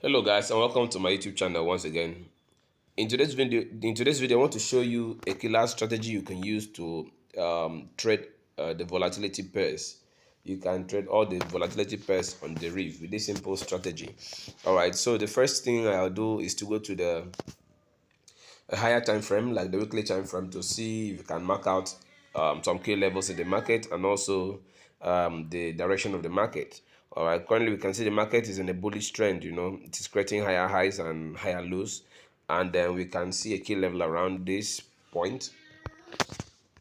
Hello guys and welcome to my YouTube channel once again. In today's video I want to show you a killer strategy you can use to trade the volatility pairs. You can trade all the volatility pairs on the reef with this simple strategy. All right, so the first thing I'll do is to go to the a higher time frame like the weekly time frame to see if you can mark out some key levels in the market and also the direction of the market. All right, currently we can see the market is in a bullish trend. It is creating higher highs and higher lows, and then we can see a key level around this point.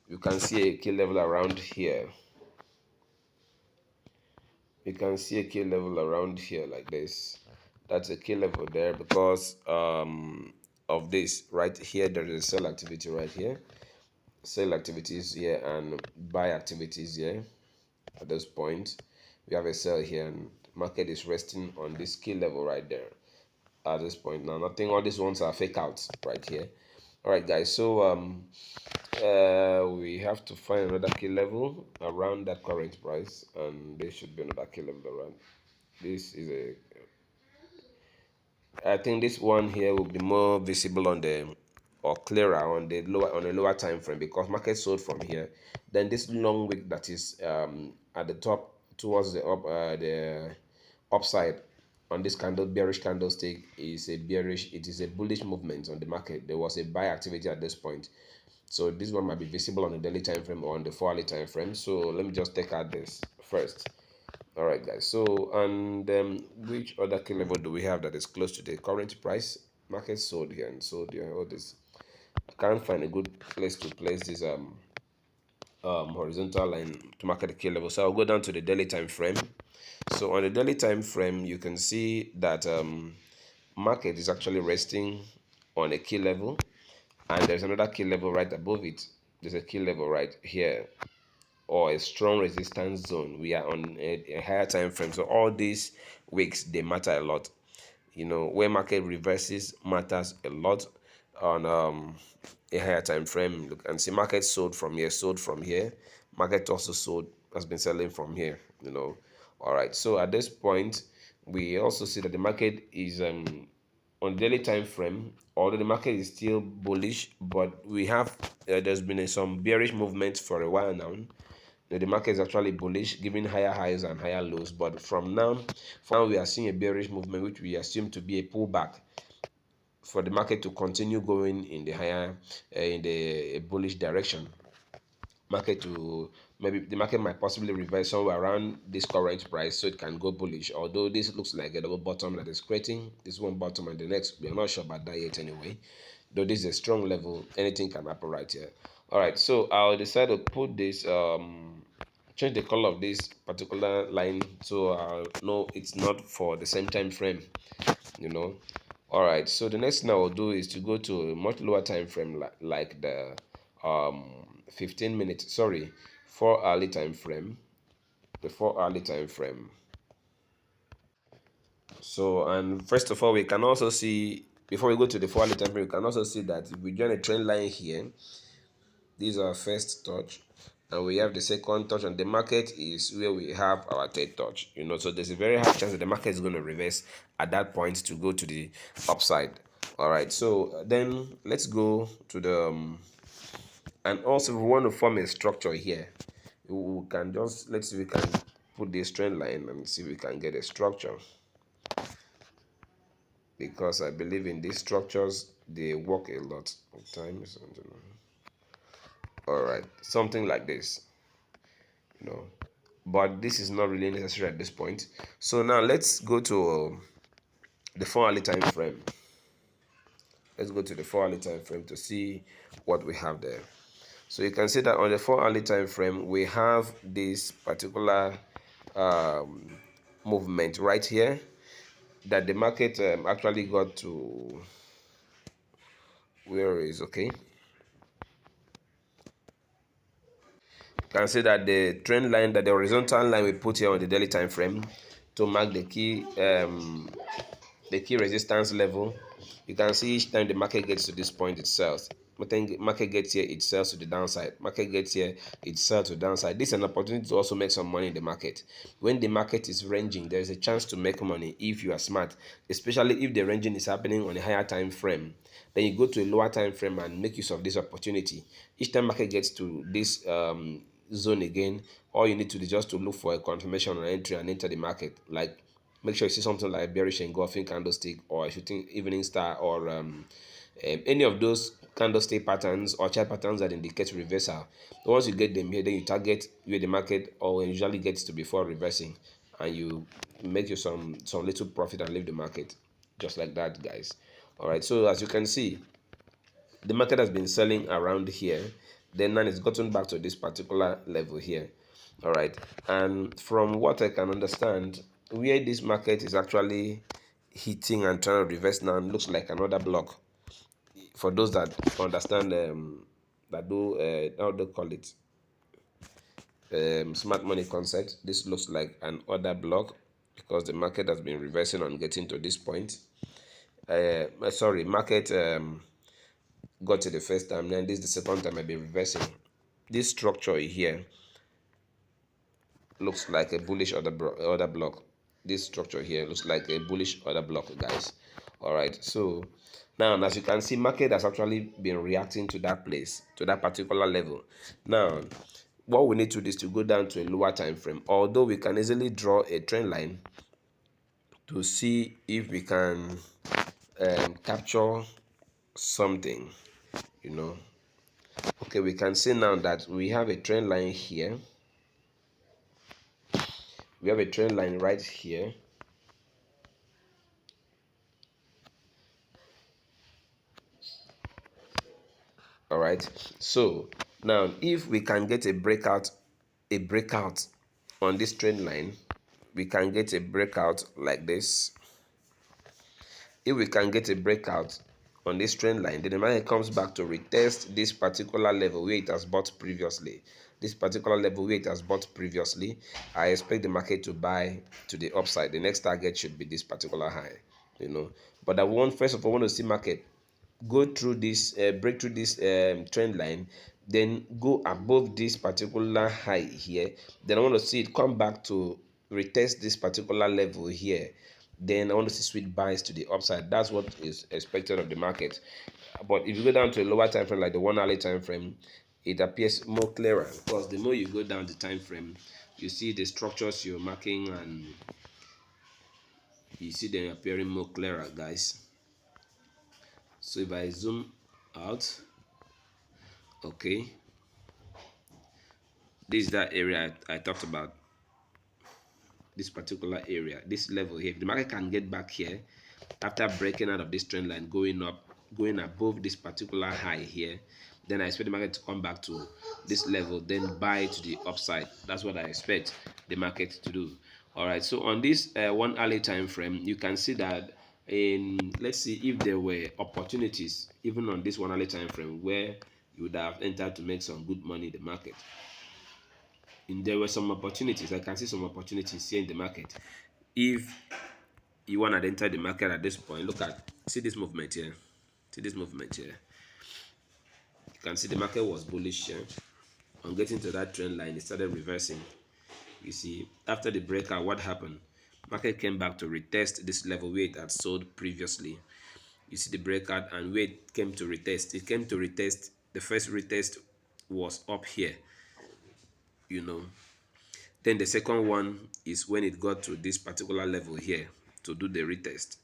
You can see a key level around here. You can see a key level around here like this. That's a key level there because of this right here. There is a sell activity right here, sell activities here and buy activities here. At this point we have a sell here and market is resting on this key level right there at this point. Now nothing, all these ones are fake outs right here. All right guys, so we have to find another key level around that current price, and there should be another key level around this. I think this one here will be more visible on the or clearer on the lower time frame because market sold from here. Then this long wick that is at the top towards the upside on this candle, bearish candlestick, is a bearish. It is a bullish movement on the market. There was a buy activity at this point, so this one might be visible on the daily time frame or on the 4-hourly time frame. So let me just take out this first. All right guys, so and which other key level do we have that is close to the current price? Market sold here and sold here. All this, I can't find a good place to place this horizontal line to market the key level, so I'll go down to the daily time frame. So on the daily time frame you can see that market is actually resting on a key level, and there's another key level right above it. There's a key level right here, or a strong resistance zone. We are on a higher time frame, so all these wicks, they matter a lot. Where market reverses matters a lot on a higher time frame. Look and see, market sold from here, sold from here. Market also sold, has been selling from here. All right, so at this point we also see that the market is on daily time frame, although the market is still bullish, but we have there's been some bearish movement for a while now. The market is actually bullish, giving higher highs and higher lows, but from now we are seeing a bearish movement, which we assume to be a pullback for the market to continue going in the higher in the bullish direction. Maybe the market might possibly reverse somewhere around this current price, so it can go bullish, although this looks like a double bottom that is creating this one bottom and the next. We are not sure about that yet anyway, though this is a strong level. Anything can happen right here. All right, so I'll decide to put this change the color of this particular line so I'll know it's not for the same time frame. All right, so the next thing I will do is to go to a much lower time frame, like the 15 minutes, sorry, 4-hourly time frame, the 4-hourly time frame. So, and first of all, we can also see, before we go to the 4-hourly time frame, we can also see that if we join a trend line here, this is our first touch, and we have the second touch, and the market is where we have our third touch. So there's a very high chance that the market is going to reverse at that point to go to the upside. All right, so then let's go to the and also if we want to form a structure here, we can just, let's see if we can put this trend line and see if we can get a structure, because I believe in these structures, they work a lot of times. All right, something like this, but this is not really necessary at this point. So now let's go to the 4-hourly time frame. Let's go to the 4-hourly time frame to see what we have there. So you can see that on the 4-hourly time frame we have this particular movement right here that the market actually got to, where is, okay, you can see that the trend line, that the horizontal line we put here on the daily time frame to mark the key resistance level. You can see each time the market gets to this point itself, market gets here, it sells to the downside. Market gets here, it sells to the downside. This is an opportunity to also make some money in the market. When the market is ranging, there is a chance to make money if you are smart, especially if the ranging is happening on a higher time frame. Then you go to a lower time frame and make use of this opportunity. Each time market gets to this zone again, all you need to do is just to look for a confirmation on entry and enter the market. Like, make sure you see something like bearish engulfing candlestick or a shooting evening star, or any of those candlestick patterns or chart patterns that indicate reversal. Once you get them here, then you target where the market or usually gets to before reversing, and you make you some little profit and leave the market, just like that, guys. All right, so as you can see, the market has been selling around here, then now it's gotten back to this particular level here. All right, and from what I can understand, where this market is actually hitting and trying to reverse now looks like another block. For those that understand, that do how they call it, smart money concept, this looks like an order block, because the market has been reversing on getting to this point. Sorry, market got to the first time, then this is the second time I've been reversing. This structure here looks like a bullish order block. This structure here looks like a bullish order block, guys. All right, so now as you can see, market has actually been reacting to that place, to that particular level. Now what we need to do is to go down to a lower time frame, although we can easily draw a trend line to see if we can capture something, you know. Okay, we can see now that we have a trend line here. We have a trend line right here. All right, so now if we can get a breakout on this trend line, we can get a breakout like this. If we can get a breakout on this trend line, then the market comes back to retest this particular level where it has bought previously. This particular level where it has bought previously, I expect the market to buy to the upside. The next target should be this particular high, you know. But I want, first of all, want to see market go through this, break through this trend line, then go above this particular high here. Then I want to see it come back to retest this particular level here. Then I want to see sweet buys to the upside. That's what is expected of the market. But if you go down to a lower time frame, like the 1 hourly time frame, it appears more clearer, because the more you go down the time frame, you see the structures you're marking, and you see them appearing more clearer, guys. So if I zoom out, okay, this is that area I talked about. This particular area, this level here, if the market can get back here after breaking out of this trend line, going up, going above this particular high here, then I expect the market to come back to this level, then buy to the upside. That's what I expect the market to do. All right, so on this 1 hourly time frame, you can see that, let's see if there were opportunities even on this 1 hourly time frame where you would have entered to make some good money in the market. And there were some opportunities. I can see some opportunities here in the market. If you want to enter the market at this point, see this movement here. See this movement here. You can see the market was bullish here. On getting to that trend line, it started reversing. You see, after the breakout, what happened? Market came back to retest this level where it had sold previously. You see the breakout, and where it came to retest. It came to retest. The first retest was up here, you know. Then the second one is when it got to this particular level here to do the retest.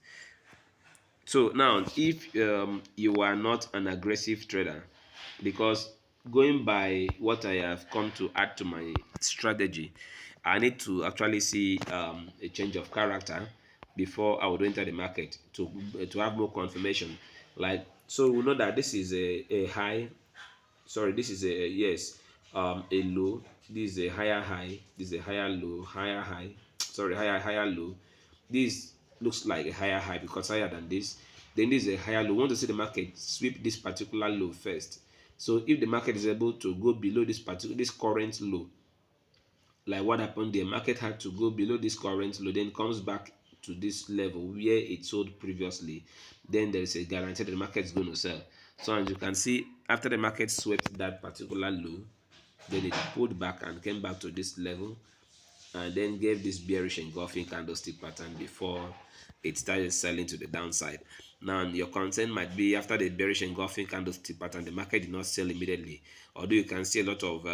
So now, if you are not an aggressive trader, because going by what I have come to add to my strategy, I need to actually see a change of character before I would enter the market to have more confirmation. Like, so we know that this is a high, sorry, this is a, yes, a low, this is a higher high, this is a higher low, higher high, sorry, higher low. This looks like a higher high because higher than this. Then this is a higher low. We want to see the market sweep this particular low first. So if the market is able to go below this current low, like what happened, the market had to go below this current low, then comes back to this level where it sold previously, then there is a guarantee that the market is going to sell. So as you can see, after the market swept that particular low, then it pulled back and came back to this level, and then gave this bearish engulfing candlestick pattern before it started selling to the downside. Now your concern might be, after the bearish engulfing candlestick pattern, the market did not sell immediately, although you can see a lot of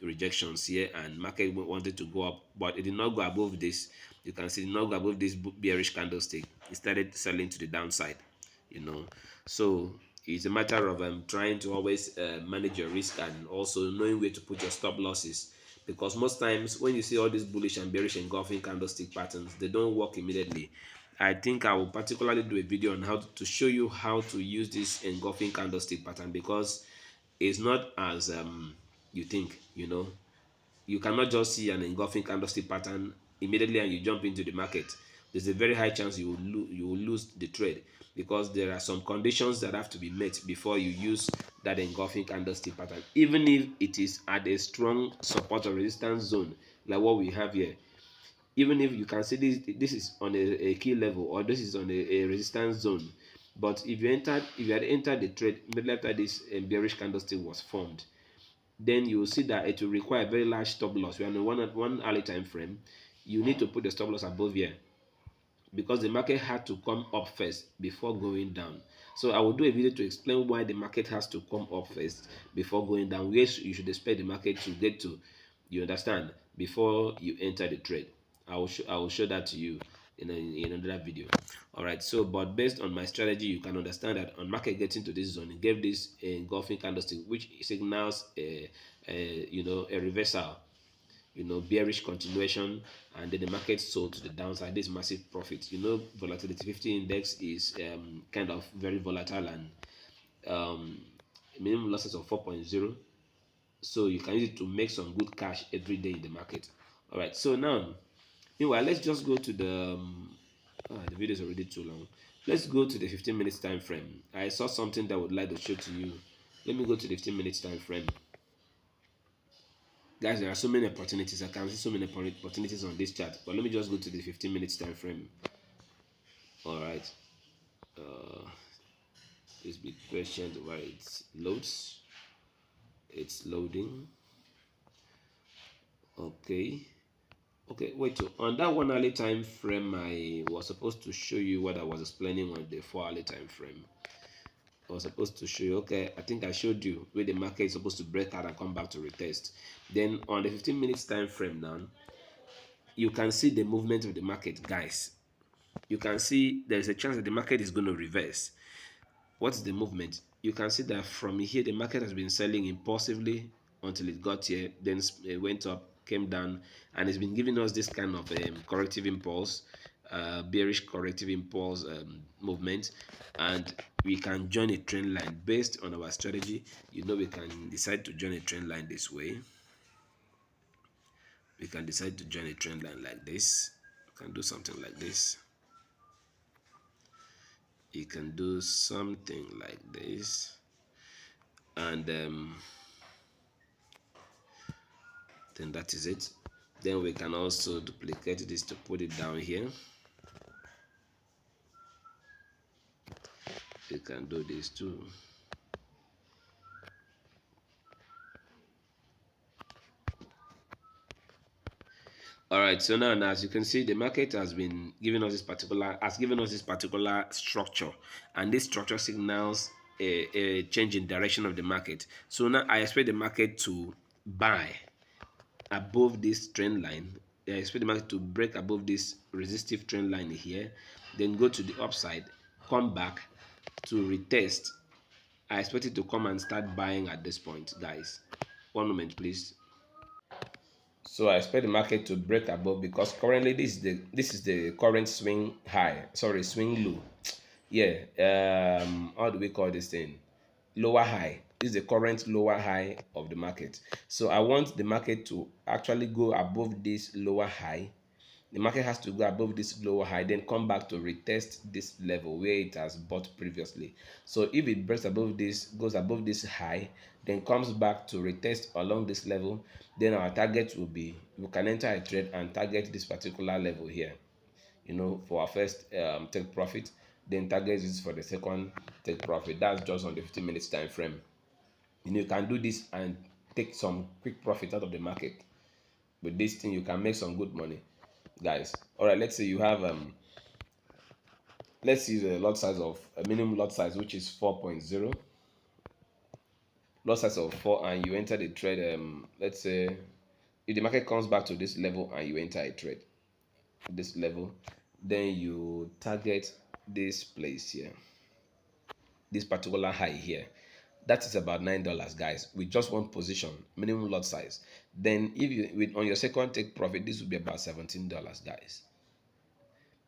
rejections here, and market wanted to go up, but it did not go above this. You can see it did not go above this bearish candlestick. It started selling to the downside, you know. So it's a matter of trying to always manage your risk, and also knowing where to put your stop losses, because most times when you see all these bullish and bearish engulfing candlestick patterns, they don't work immediately. I think I will particularly do a video on how to show you how to use this engulfing candlestick pattern, because it's not as you think, you know. You cannot just see an engulfing candlestick pattern immediately and you jump into the market. There's a very high chance you will lose the trade, because there are some conditions that have to be met before you use that engulfing candlestick pattern, even if it is at a strong support or resistance zone like what we have here. Even if you can see this is on a key level, or this is on a resistance zone, but if you had entered the trade immediately after this bearish candlestick was formed, then you will see that it will require a very large stop loss. We are on one hourly time frame. You need to put the stop loss above here, because the market had to come up first before going down. So I will do a video to explain why the market has to come up first before going down, where you should expect the market to get to, you understand, before you enter the trade. I will show that to you in another video. All right, so but based on my strategy, you can understand that on market getting to this zone, it gave this engulfing candlestick, which signals a reversal, bearish continuation, and then the market sold to the downside. This massive profit. Volatility 50 index is kind of very volatile, and um, minimum losses of 4.0. So you can use it to make some good cash every day in the market. All right. So now, meanwhile, let's just go to the video is already too long. Let's go to the 15 minutes time frame. I saw something that I would like to show to you. Let me go to the 15 minutes time frame. Guys, there are so many opportunities. I can see so many opportunities on this chart, but let me just go to the 15 minutes time frame. All right. Uh, please be patient while it loads. It's loading. Okay. Okay, wait. So on that 1 hourly time frame, I was supposed to show you what I was explaining on the 4 hourly time frame. I was supposed to show you. Okay, I think I showed you where the market is supposed to break out and come back to retest. Then on the 15 minutes time frame now, you can see the movement of the market, guys. You can see there's a chance that the market is going to reverse. What's the movement? You can see that from here the market has been selling impulsively until it got here, then it went up, came down, and it's been giving us this kind of corrective impulse, bearish corrective impulse movement. And we can join a trend line based on our strategy. We can decide to join a trend line this way. We can decide to join a trend line like this. We can do something like this. You can do something like this, and then that is it. Then we can also duplicate this to put it down here. We can do this too. All right, so now as you can see, the market has been giving us this particular structure, and this structure signals a change in direction of the market. So now I expect the market to buy above this trend line. I expect the market to break above this resistive trend line here, then go to the upside, come back to retest. I expect it to come and start buying at this point, guys. One moment, please. So I expect the market to break above, because currently this is the current swing high. Sorry, swing low. Yeah. How do we call this thing? Lower high. This is the current lower high of the market. So I want the market to actually go above this lower high. The market has to go above this lower high, then come back to retest this level where it has bought previously. So if it breaks above this, goes above this high, then comes back to retest along this level, then our target will be, we can enter a trade and target this particular level here, for our first take profit. then target is for the second take profit. That's just on the 15 minutes time frame. You can do this and take some quick profit out of the market. With this thing, you can make some good money, guys. All right, let's say you have let's use a lot size of a minimum lot size, which is 4.0. Lot size of 4, and you enter the trade. Let's say if the market comes back to this level and you enter a trade this level, then you target this place here, this particular high here. That is about $9, guys, with just one position, minimum lot size. Then if you on your second take profit, this will be about $17, guys.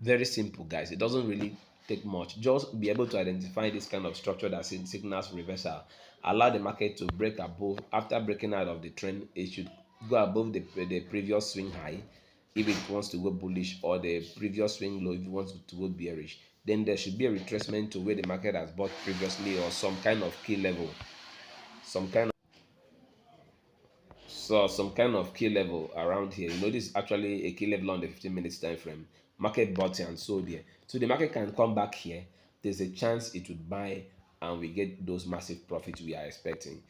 Very simple, guys. It doesn't really take much. Just be able to identify this kind of structure that signals reversal. Allow the market to break above. After breaking out of the trend, it should go above the previous swing high if it wants to go bullish, or the previous swing low if it wants to go bearish. Then there should be a retracement to where the market has bought previously, or some kind of key level, some kind of some kind of key level around here. This is actually a key level on the 15 minutes time frame. Market bought here and sold here. So the market can come back here. There's a chance it would buy and we get those massive profits we are expecting.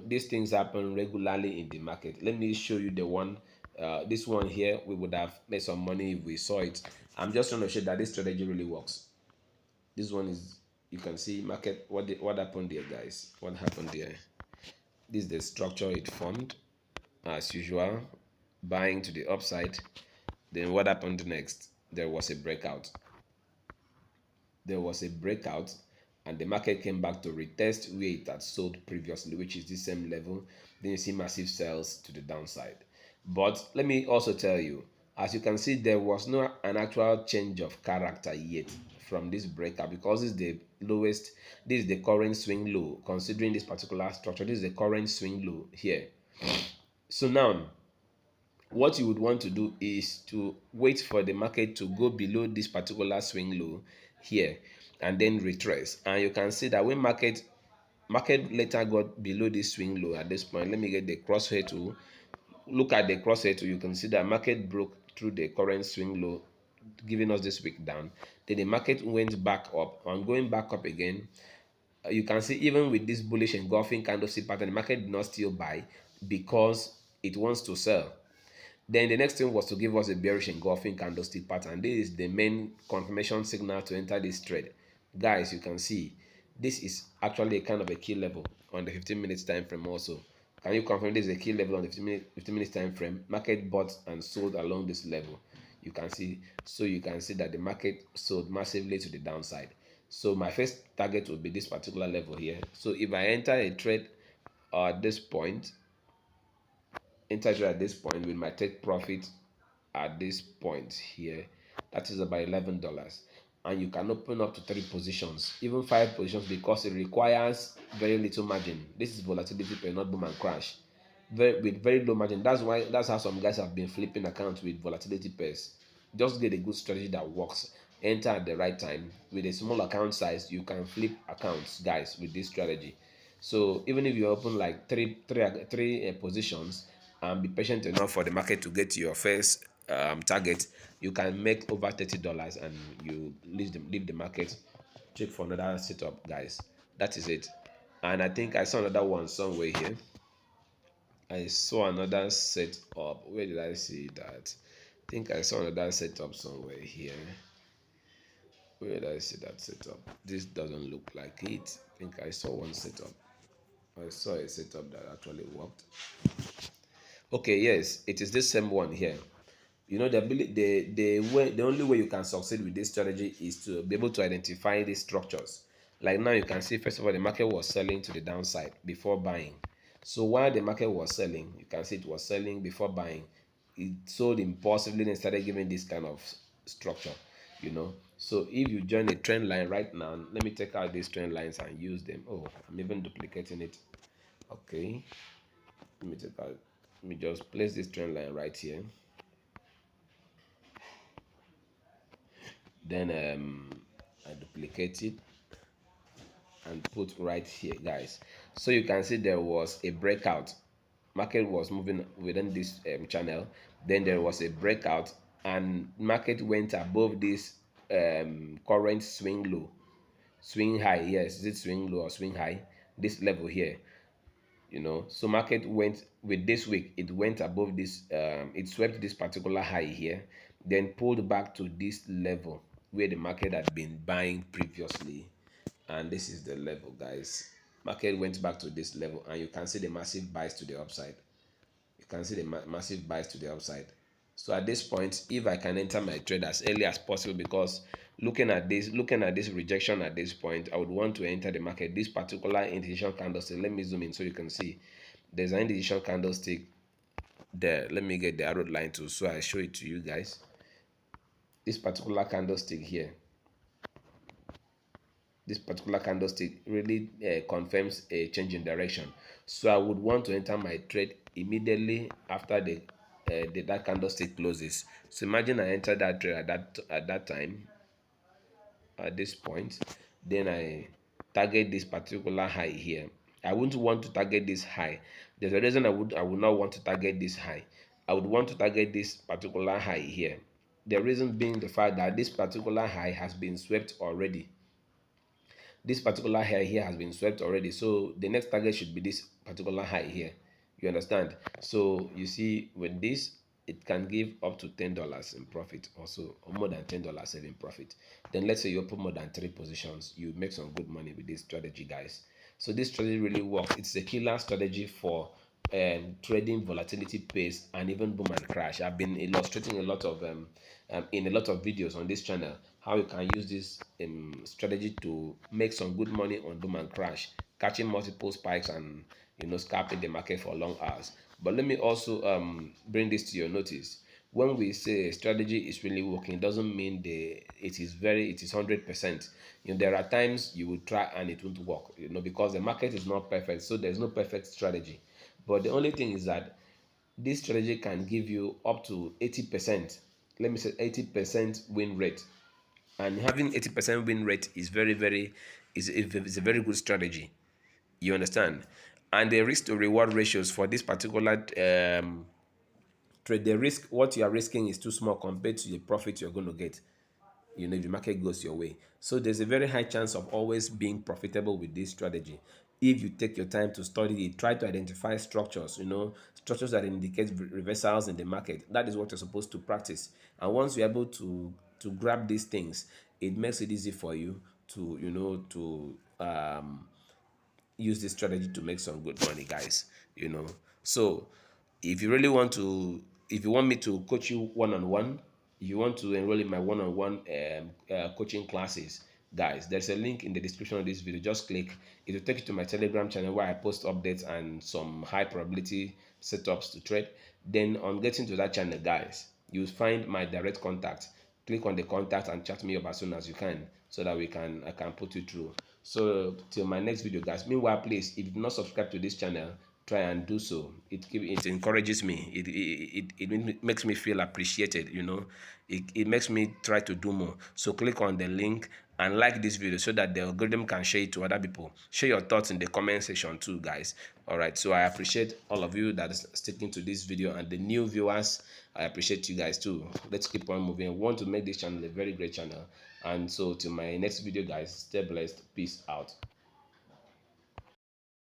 These things happen regularly in the market. Let me show you the one. This one here, we would have made some money if we saw it. I'm just trying to show that this strategy really works. This one is, you can see market, what happened there, guys. What happened there? This is the structure it formed. As usual, buying to the upside. Then what happened next? There was a breakout. And the market came back to retest where it had sold previously, which is the same level. Then you see massive sales to the downside. But let me also tell you, as you can see, there was no an actual change of character yet from this breakout, because this is the lowest. This is the current swing low. Considering this particular structure, this is the current swing low here. So now, what you would want to do is to wait for the market to go below this particular swing low here, and then retrace. And you can see that when market later got below this swing low at this point. Let me get the crosshair to look at the crosshair to. You can see that market broke through the current swing low, giving us this wick down. Then the market went back up, and going back up again. You can see even with this bullish engulfing candlestick pattern, the market did not still buy because it wants to sell. Then the next thing was to give us a bearish engulfing candlestick pattern. This is the main confirmation signal to enter this trade. Guys, you can see this is actually a kind of a key level on the 15 minutes time frame also. Can you confirm this is a key level on the 15 minutes time frame? Market bought and sold along this level. You can see, so you can see that the market sold massively to the downside. So my first target will be this particular level here. So if I enter a trade at this point, we might take profit at this point here. That is about $11, and you can open up to 3 positions, even 5 positions, because it requires very little margin. This is volatility per, not boom and crash. With very low margin. That's how some guys have been flipping accounts with volatility pairs. Just get a good strategy that works. Enter at the right time. With a small account size, you can flip accounts, guys, with this strategy. So even if you open like three positions, and be patient enough for the market to get to your first target, you can make over $30, and you leave the market, check for another setup, guys. That is it. And I think I saw another one somewhere here. I saw another setup. Where did I see that? I think I saw another setup somewhere here. Where did I see that setup? This doesn't look like it. I think I saw one setup. I saw a setup that actually worked. Okay, yes, it is this same one here. The only way you can succeed with this strategy is to be able to identify these structures. Like now, you can see first of all the market was selling to the downside before buying. So while the market was selling, you can see it was selling before buying. It sold impulsively and started giving this kind of structure. So if you join a trend line right now, let me take out these trend lines and use them. Oh, I'm even duplicating it. Okay, let me take out. Let me just place this trend line right here. Then I duplicate it and put right here, guys. So you can see there was a breakout. Market was moving within this channel. Then there was a breakout, and market went above this current swing low, swing high. Yes, is it swing low or swing high? This level here, so market went with this week, it went above this, it swept this particular high here, then pulled back to this level where the market had been buying previously, and this is the level, guys. Market went back to this level, and you can see the massive buys to the upside. You can see the massive buys to the upside. So at this point, if I can enter my trade as early as possible, because looking at this rejection at this point, I would want to enter the market. This particular indecision candlestick, let me zoom in so you can see. There's an indecision candlestick there. Let me get the arrow line too, so I show it to you guys. This particular candlestick here, really confirms a change in direction. So I would want to enter my trade immediately after that candlestick closes. So imagine I enter that trade at that time, at this point, then I target this particular high here. I wouldn't want to target this high. There's a reason I would not want to target this high. I would want to target this particular high here. The reason being the fact that this particular high has been swept already. This particular high here has been swept already, so the next target should be this particular high here. You understand? So you see, with this, it can give up to $10 in profit, also, or more than $10 in profit. Then let's say you open more than 3 positions, you make some good money with this strategy, guys. So this strategy really works. It's a killer strategy for trading volatility pace and even boom and crash. I've been illustrating a lot of in a lot of videos on this channel how you can use this strategy to make some good money on boom and crash, catching multiple spikes and scalping the market for long hours. But let me also bring this to your notice. When we say a strategy is really working, it doesn't mean it is 100%. There are times you will try and it won't work, because the market is not perfect, so there's no perfect strategy. But the only thing is that this strategy can give you up to 80%. Let me say 80% win rate. And having 80% win rate is is a very good strategy. You understand? And the risk to reward ratios for this particular trade, the risk, what you are risking is too small compared to the profit you're going to get, if the market goes your way. So there's a very high chance of always being profitable with this strategy. If you take your time to study it, try to identify structures, structures that indicate reversals in the market. That is what you're supposed to practice. And once you're able to grab these things, it makes it easy for you to, use this strategy to make some good money, guys. So if you really want to, if you want me to coach you one-on-one, if you want to enroll in my one-on-one coaching classes, guys, there's a link in the description of this video. Just click, it will take you to my Telegram channel where I post updates and some high probability setups to trade. Then on getting to that channel, guys, you'll find my direct contact. Click on the contact and chat me up as soon as you can, so that I can put you through. So till my next video, guys. Meanwhile, please, if you've not subscribed to this channel, try and do so. It encourages me. It makes me feel appreciated. It makes me try to do more. So click on the link and like this video so that the algorithm can share it to other people. Share your thoughts in the comment section too, guys. All right, so I appreciate all of you that is sticking to this video, and the new viewers, I appreciate you guys too. Let's keep on moving. I want to make this channel a very great channel. And so till my next video, guys, stay blessed. Peace out.